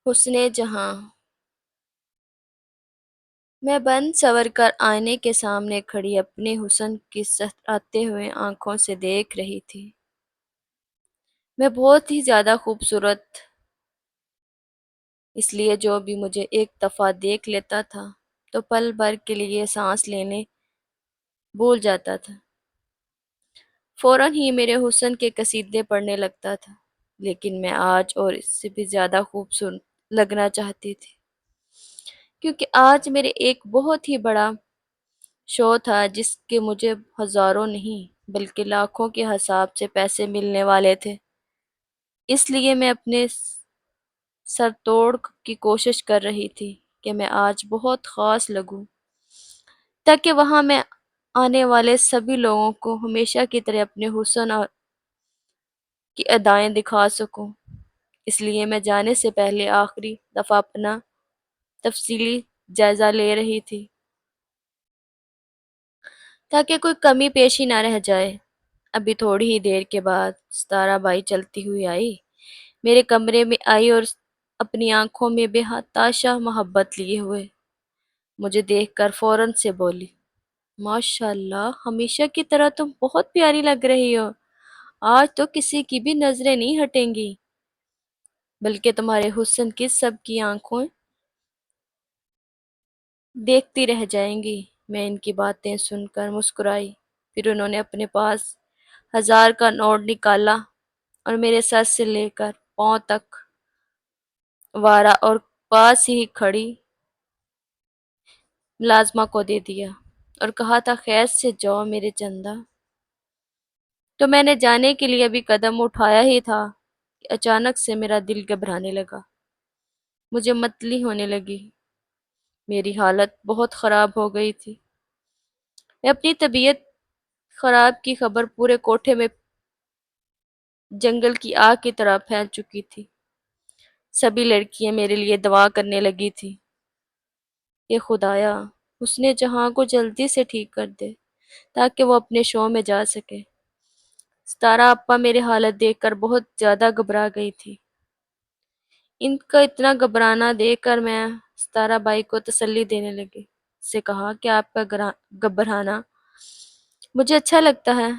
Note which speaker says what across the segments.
Speaker 1: حسن جہاں میں بن سور کر آئینے کے سامنے کھڑی اپنے حسن کی سطراتے ہوئے آنکھوں سے دیکھ رہی تھی۔ میں بہت ہی زیادہ خوبصورت، اس لیے جو بھی مجھے ایک دفعہ دیکھ لیتا تھا تو پل بھر کے لیے سانس لینے بھول جاتا تھا۔ فوراً ہی میرے حسن کے قصیدے پڑھنے لگتا تھا، لیکن میں آج اور اس سے بھی زیادہ خوبصورت لگنا چاہتی تھی، کیونکہ آج میرے ایک بہت ہی بڑا شو تھا جس کے مجھے ہزاروں نہیں بلکہ لاکھوں کے حساب سے پیسے ملنے والے تھے۔ اس لیے میں اپنے سر توڑ کی کوشش کر رہی تھی کہ میں آج بہت خاص لگوں، تاکہ وہاں میں آنے والے سبھی لوگوں کو ہمیشہ کی طرح اپنے حسن کی ادائیں دکھا سکوں۔ اس لیے میں جانے سے پہلے آخری دفعہ اپنا تفصیلی جائزہ لے رہی تھی، تاکہ کوئی کمی پیشی نہ رہ جائے۔ ابھی تھوڑی ہی دیر کے بعد ستارہ بائی چلتی ہوئی آئی، میرے کمرے میں آئی اور اپنی آنکھوں میں بے تحاشا محبت لیے ہوئے مجھے دیکھ کر فوراً سے بولی، ماشاء اللہ، ہمیشہ کی طرح تم بہت پیاری لگ رہی ہو۔ آج تو کسی کی بھی نظریں نہیں ہٹیں گی، بلکہ تمہارے حسن کی سب کی آنکھوں دیکھتی رہ جائیں گی۔ میں ان کی باتیں سن کر مسکرائی، پھر انہوں نے اپنے پاس 1000 کا نوٹ نکالا اور میرے سر سے لے کر پاؤں تک وارا اور پاس ہی کھڑی ملازمہ کو دے دیا اور کہا تھا، خیر سے جاؤ میرے چندا۔ تو میں نے جانے کے لیے ابھی قدم اٹھایا ہی تھا کہ اچانک سے میرا دل گھبرانے لگا، مجھے متلی ہونے لگی، میری حالت بہت خراب ہو گئی تھی۔ میں اپنی طبیعت خراب کی خبر پورے کوٹھے میں جنگل کی آگ کی طرح پھیل چکی تھی۔ سبھی لڑکیاں میرے لیے دعا کرنے لگی تھی کہ خدایا حسن جہاں کو جلدی سے ٹھیک کر دے تاکہ وہ اپنے شو میں جا سکے۔ ستارہ اپا میری حالت دیکھ کر بہت زیادہ گھبرا گئی تھی۔ ان کا اتنا گھبرانا دیکھ کر میں ستارہ بائی کو تسلی دینے لگی، اس سے کہا کہ آپ کا گھبرانا مجھے اچھا لگتا ہے،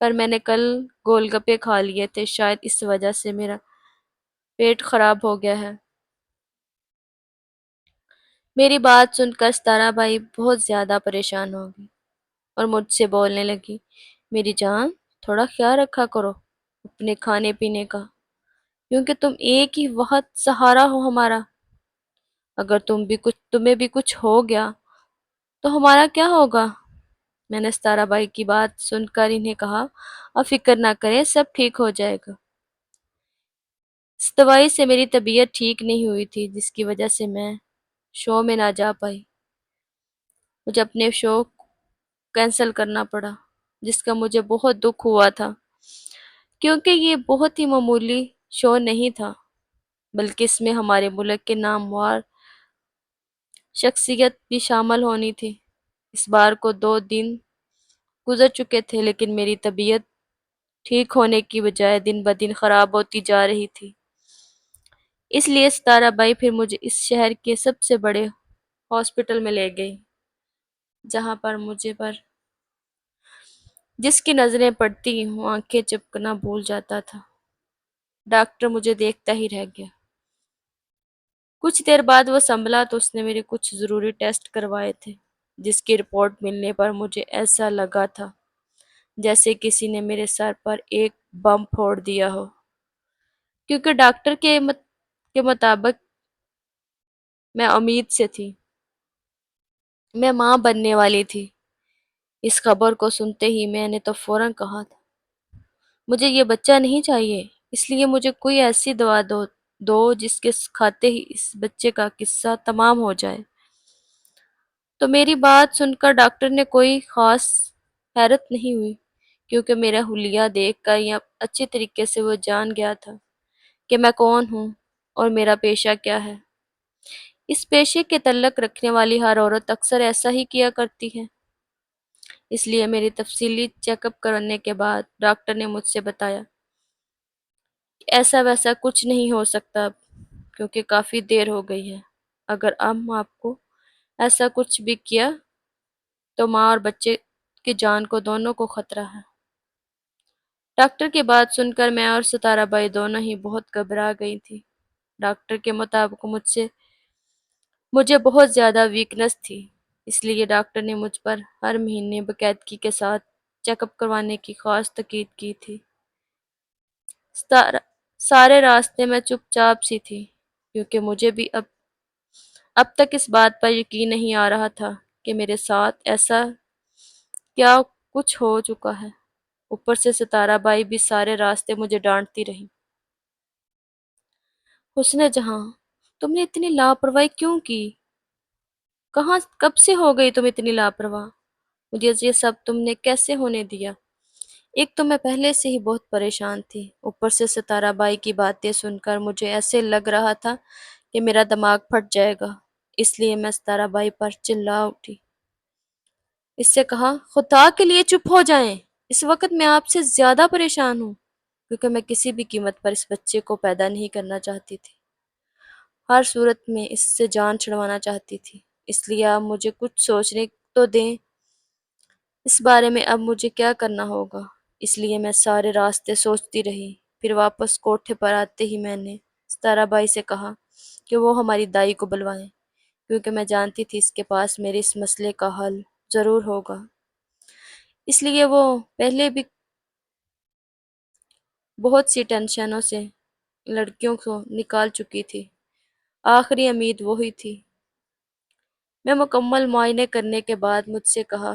Speaker 1: پر میں نے کل گول گپے کھا لیے تھے، شاید اس وجہ سے میرا پیٹ خراب ہو گیا ہے۔ میری بات سن کر ستارہ بائی بہت زیادہ پریشان ہو گئی اور مجھ سے بولنے لگی، میری جان، تھوڑا خیال رکھا کرو اپنے کھانے پینے کا، کیونکہ تم ایک ہی وقت سہارا ہو ہمارا۔ اگر تمہیں بھی کچھ ہو گیا تو ہمارا کیا ہوگا؟ میں نے ستارہ بائی کی بات سن کر انہیں کہا، اب فکر نہ کریں، سب ٹھیک ہو جائے گا۔ اس دوائی سے میری طبیعت ٹھیک نہیں ہوئی تھی، جس کی وجہ سے میں شو میں نہ جا پائی۔ مجھے اپنے شو کینسل کرنا پڑا، جس کا مجھے بہت دکھ ہوا تھا، کیونکہ یہ بہت ہی معمولی شو نہیں تھا، بلکہ اس میں ہمارے ملک کے نامور شخصیت بھی شامل ہونی تھی۔ اس بار کو 2 دن گزر چکے تھے، لیکن میری طبیعت ٹھیک ہونے کی بجائے دن بدن خراب ہوتی جا رہی تھی۔ اس لیے ستارہ بائی پھر مجھے اس شہر کے سب سے بڑے ہاسپٹل میں لے گئی، جہاں پر جس کی نظریں پڑتی وہ آنکھیں چپکنا بھول جاتا تھا۔ ڈاکٹر مجھے دیکھتا ہی رہ گیا۔ کچھ دیر بعد وہ سنبھلا تو اس نے میرے کچھ ضروری ٹیسٹ کروائے تھے، جس کی رپورٹ ملنے پر مجھے ایسا لگا تھا جیسے کسی نے میرے سر پر ایک بم پھوڑ دیا ہو، کیونکہ ڈاکٹر کے مطابق میں امید سے تھی، میں ماں بننے والی تھی۔ اس خبر کو سنتے ہی میں نے تو فوراً کہا تھا، مجھے یہ بچہ نہیں چاہیے، اس لیے مجھے کوئی ایسی دوا دو جس کے کھاتے ہی اس بچے کا قصہ تمام ہو جائے۔ تو میری بات سن کر ڈاکٹر نے کوئی خاص حیرت نہیں ہوئی، کیونکہ میرا حلیہ دیکھ کر یا اچھی طریقے سے وہ جان گیا تھا کہ میں کون ہوں اور میرا پیشہ کیا ہے۔ اس پیشے کے تعلق رکھنے والی ہر عورت اکثر ایسا ہی کیا کرتی ہے۔ اس لیے میری تفصیلی چیک اپ کرنے کے بعد ڈاکٹر نے مجھ سے بتایا کہ ایسا ویسا کچھ نہیں ہو سکتا اب، کیونکہ کافی دیر ہو گئی ہے۔ اگر اب آپ کو ایسا کچھ بھی کیا تو ماں اور بچے کی جان کو دونوں کو خطرہ ہے۔ ڈاکٹر کی بات سن کر میں اور ستارہ بائی دونوں ہی بہت گھبرا گئی تھی۔ ڈاکٹر کے مطابق مجھے بہت زیادہ ویکنس تھی، اس لیے ڈاکٹر نے مجھ پر ہر مہینے باقاعدگی کے ساتھ چیک اپ کروانے کی خاص تاکید کی تھی۔ سارے راستے میں چپ چاپ سی تھی، کیونکہ مجھے بھی اب تک اس بات پر یقین نہیں آ رہا تھا کہ میرے ساتھ ایسا کیا کچھ ہو چکا ہے۔ اوپر سے ستارہ بائی بھی سارے راستے مجھے ڈانٹتی رہی۔ حسن جہاں، تم نے اتنی لاپرواہی کیوں کی؟ کب سے ہو گئی تم اتنی لاپرواہ؟ مجھے یہ سب تم نے کیسے ہونے دیا؟ ایک تو میں پہلے سے ہی بہت پریشان تھی، اوپر سے ستارہ بائی کی باتیں سن کر مجھے ایسے لگ رہا تھا کہ میرا دماغ پھٹ جائے گا، اس لیے میں ستارہ بائی پر چلا اٹھی۔ اس سے کہا، خدا کے لیے چپ ہو جائیں، اس وقت میں آپ سے زیادہ پریشان ہوں، کیونکہ میں کسی بھی قیمت پر اس بچے کو پیدا نہیں کرنا چاہتی تھی۔ ہر صورت میں اس سے جان چھڑوانا چاہتی تھی، اس لیے آپ مجھے کچھ سوچنے تو دیں اس بارے میں اب مجھے کیا کرنا ہوگا۔ اس لیے میں سارے راستے سوچتی رہی۔ پھر واپس کوٹھے پر آتے ہی میں نے ستارہ بائی سے کہا کہ وہ ہماری دائی کو بلوائیں، کیونکہ میں جانتی تھی اس کے پاس میرے اس مسئلے کا حل ضرور ہوگا۔ اس لیے وہ پہلے بھی بہت سی ٹینشنوں سے لڑکیوں کو نکال چکی تھی، آخری امید وہی تھی۔ میں مکمل معائنے کرنے کے بعد مجھ سے کہا،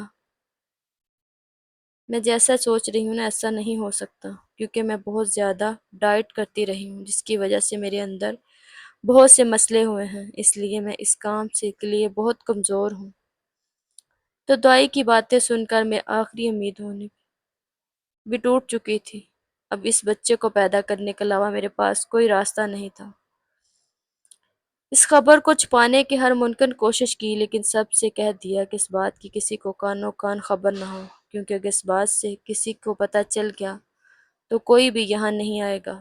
Speaker 1: میں جیسا سوچ رہی ہوں نا ایسا نہیں ہو سکتا، کیونکہ میں بہت زیادہ ڈائٹ کرتی رہی ہوں، جس کی وجہ سے میرے اندر بہت سے مسئلے ہوئے ہیں، اس لیے میں اس کام سے کے لیے بہت کمزور ہوں۔ تو دعائی کی باتیں سن کر میں آخری امید ہونے بھی ٹوٹ چکی تھی۔ اب اس بچے کو پیدا کرنے کے علاوہ میرے پاس کوئی راستہ نہیں تھا۔ اس خبر کو چھپانے کی ہر ممکن کوشش کی، لیکن سب سے کہہ دیا کہ اس بات کی کسی کو کانوں کان خبر نہ ہو، کیونکہ اگر اس بات سے کسی کو پتہ چل گیا تو کوئی بھی یہاں نہیں آئے گا۔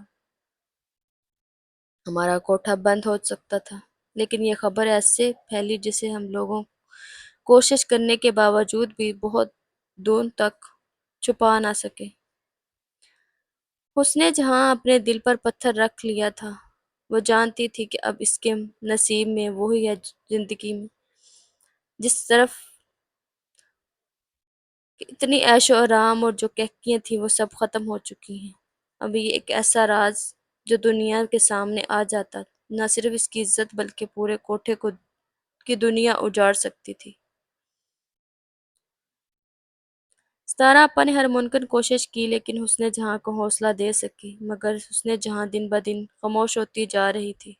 Speaker 1: ہمارا کوٹھا بند ہو سکتا تھا، لیکن یہ خبر ایسے پھیلی جسے ہم لوگوں کوشش کرنے کے باوجود بھی بہت دور تک چھپا نہ سکے۔ حسن جہاں اپنے دل پر پتھر رکھ لیا تھا، وہ جانتی تھی کہ اب اس کے نصیب میں وہی ہے زندگی میں جس طرف اتنی عیش و آرام اور جو کہکیاں تھیں وہ سب ختم ہو چکی ہیں۔ اب یہ ایک ایسا راز جو دنیا کے سامنے آ جاتا، نہ صرف اس کی عزت بلکہ پورے کوٹھے کو کی دنیا اجاڑ سکتی تھی۔ ستارہ آپا نے ہر ممکن کوشش کی لیکن حسن جہاں کو حوصلہ دے سکی، مگر حسن جہاں دن بدن خاموش ہوتی جا رہی تھی۔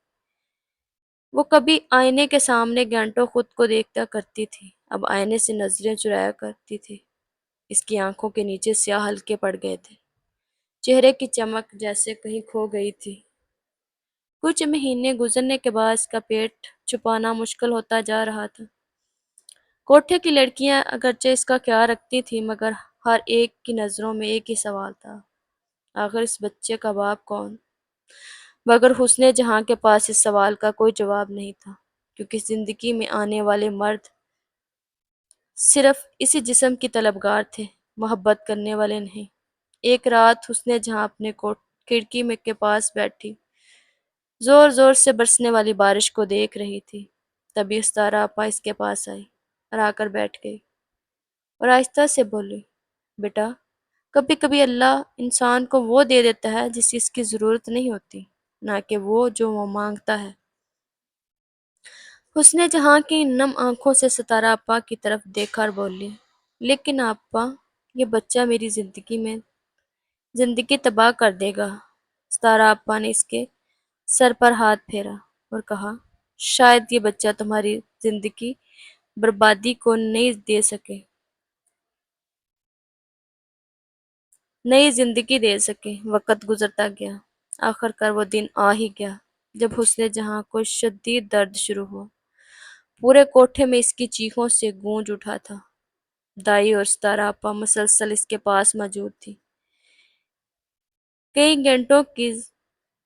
Speaker 1: وہ کبھی آئینے کے سامنے گھنٹوں خود کو دیکھتا کرتی تھی، اب آئینے سے نظریں چرایا کرتی تھی۔ اس کی آنکھوں کے نیچے سیاہ ہلکے پڑ گئے تھے، چہرے کی چمک جیسے کہیں کھو گئی تھی۔ کچھ مہینے گزرنے کے بعد اس کا پیٹ چھپانا مشکل ہوتا جا رہا تھا۔ کوٹھے کی لڑکیاں اگرچہ اس کا خیال رکھتی تھیں، مگر ہر ایک کی نظروں میں ایک ہی سوال تھا، آخر اس بچے کا باپ کون؟ مگر حسن جہاں کے پاس اس سوال کا کوئی جواب نہیں تھا، کیونکہ زندگی میں آنے والے مرد صرف اسی جسم کی طلبگار تھے، محبت کرنے والے نہیں۔ ایک رات حسن جہاں اپنے کھڑکی میں کے پاس بیٹھی زور زور سے برسنے والی بارش کو دیکھ رہی تھی، تبھی ستارہ آپا اس کے پاس آئی اور آ کر بیٹھ گئی اور آہستہ سے بولی، بیٹا، کبھی کبھی اللہ انسان کو وہ دے دیتا ہے جس کی ضرورت نہیں ہوتی، نہ کہ وہ جو وہ مانگتا ہے۔ حسن جہاں کی نم آنکھوں سے ستارہ آپا کی طرف دیکھا اور بولی، لیکن آپا، یہ بچہ میری زندگی تباہ کر دے گا۔ ستارہ آپا نے اس کے سر پر ہاتھ پھیرا اور کہا، شاید یہ بچہ تمہاری زندگی بربادی کو نئی زندگی دے سکے۔ وقت گزرتا گیا، آخر کار وہ دن آ ہی گیا جب حسن جہاں کو شدید درد شروع ہوا۔ پورے کوٹھے میں اس کی چیخوں سے گونج اٹھا تھا۔ دائی اور ستارہ آپا مسلسل اس کے پاس موجود تھی۔ کئی گھنٹوں کی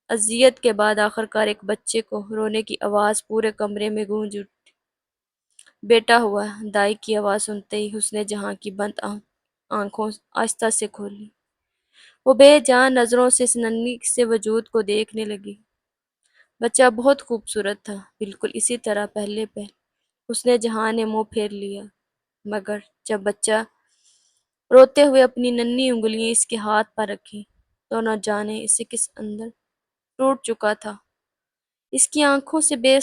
Speaker 1: اذیت کے بعد آخر کار ایک بچے کو رونے کی آواز پورے کمرے میں گونج اٹھی۔ بیٹا ہوا، دائی کی آواز سنتے ہی حسن جہاں کی بند آنکھوں آہستہ سے کھولی۔ وہ بے جان نظروں سے اس ننھی سے وجود کو دیکھنے لگی۔ بچہ بہت خوبصورت تھا، بالکل اسی طرح پہلے حسن جہاں نے منہ پھیر لیا، مگر جب بچہ روتے ہوئے اپنی ننھی انگلیاں اس کے ہاتھ پر رکھی تو نہ جانے اسے کس اندر ٹوٹ چکا تھا۔ اس کی آنکھوں سے بے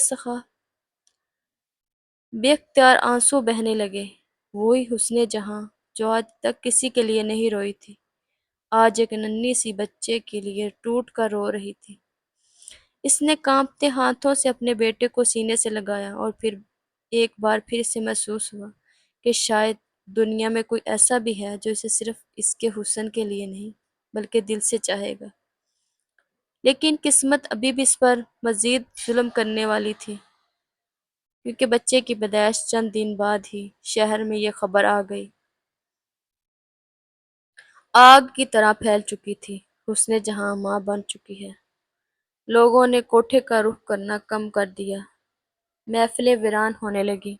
Speaker 1: اختیار آنسو بہنے لگے۔ وہی حسن جہاں جو آج تک کسی کے لیے نہیں روئی تھی، آج ایک ننھی سی بچے کے لیے ٹوٹ کر رو رہی تھی۔ اس نے کانپتے ہاتھوں سے اپنے بیٹے کو سینے سے لگایا اور پھر ایک بار پھر اسے محسوس ہوا کہ شاید دنیا میں کوئی ایسا بھی ہے جو اسے صرف اس کے حسن کے لیے نہیں بلکہ دل سے چاہے گا۔ لیکن قسمت ابھی بھی اس پر مزید ظلم کرنے والی تھی، کیونکہ بچے کی پیدائش چند دن بعد ہی شہر میں یہ خبر آ گئی۔ آگ کی طرح پھیل چکی تھی۔ حسن جہاں ماں بن چکی ہے۔ لوگوں نے کوٹھے کا رخ کرنا کم کر دیا، محفلیں ویران ہونے لگی،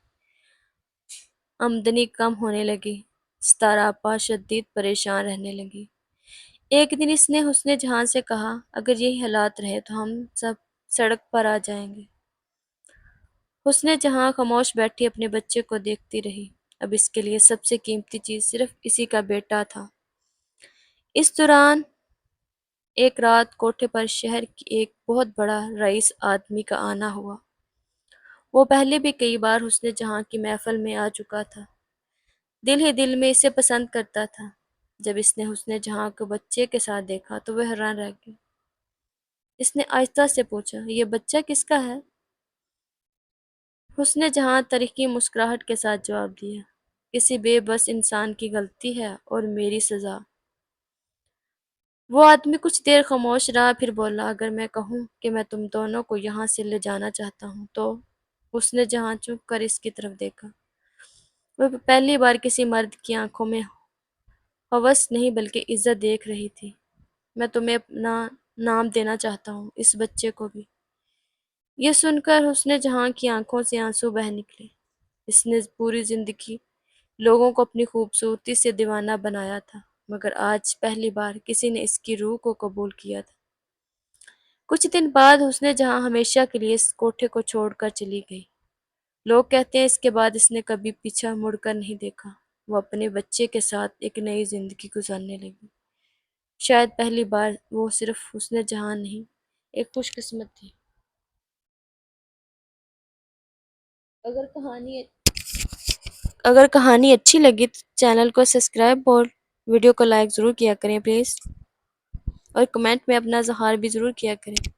Speaker 1: آمدنی کم ہونے لگی، ستارہ آپا شدید پریشان رہنے لگی۔ ایک دن اس نے حسن جہاں سے کہا، اگر یہی حالات رہے تو ہم سب سڑک پر آ جائیں گے۔ حسن جہاں خاموش بیٹھی اپنے بچے کو دیکھتی رہی۔ اب اس کے لیے سب سے قیمتی چیز صرف اسی کا بیٹا تھا۔ اس دوران ایک رات کوٹھے پر شہر کی ایک بہت بڑا رئیس آدمی کا آنا ہوا۔ وہ پہلے بھی کئی بار حسن جہاں کی محفل میں آ چکا تھا، دل ہی دل میں اسے پسند کرتا تھا۔ جب اس نے حسن جہاں کو بچے کے ساتھ دیکھا تو وہ حیران رہ گیا۔ اس نے آہستہ سے پوچھا، یہ بچہ کس کا ہے؟ حسن جہاں تلخی مسکراہٹ کے ساتھ جواب دیا، کسی بے بس انسان کی غلطی ہے اور میری سزا۔ وہ آدمی کچھ دیر خاموش رہا، پھر بولا، اگر میں کہوں کہ میں تم دونوں کو یہاں سے لے جانا چاہتا ہوں تو؟ حسن جہاں چپ کر اس کی طرف دیکھا۔ وہ پہلی بار کسی مرد کی آنکھوں میں ہوس نہیں بلکہ عزت دیکھ رہی تھی۔ میں تمہیں اپنا نام دینا چاہتا ہوں، اس بچے کو بھی۔ یہ سن کر حسن جہاں کی آنکھوں سے آنسو بہہ نکلے۔ اس نے پوری زندگی لوگوں کو اپنی خوبصورتی سے دیوانہ بنایا تھا، مگر آج پہلی بار کسی نے اس کی روح کو قبول کیا تھا۔ کچھ دن بعد حسن جہاں ہمیشہ کے لیے اس کوٹھے کو چھوڑ کر چلی گئی۔ لوگ کہتے ہیں اس کے بعد اس نے کبھی پیچھا مڑ کر نہیں دیکھا۔ وہ اپنے بچے کے ساتھ ایک نئی زندگی گزارنے لگی۔ شاید پہلی بار وہ صرف حسن جہاں نہیں، ایک خوش قسمت تھی۔ اگر کہانی اچھی لگی تو چینل کو سبسکرائب اور ویڈیو کو لائک ضرور کیا کریں پلیز، اور کمنٹ میں اپنا اظہار بھی ضرور کیا کریں۔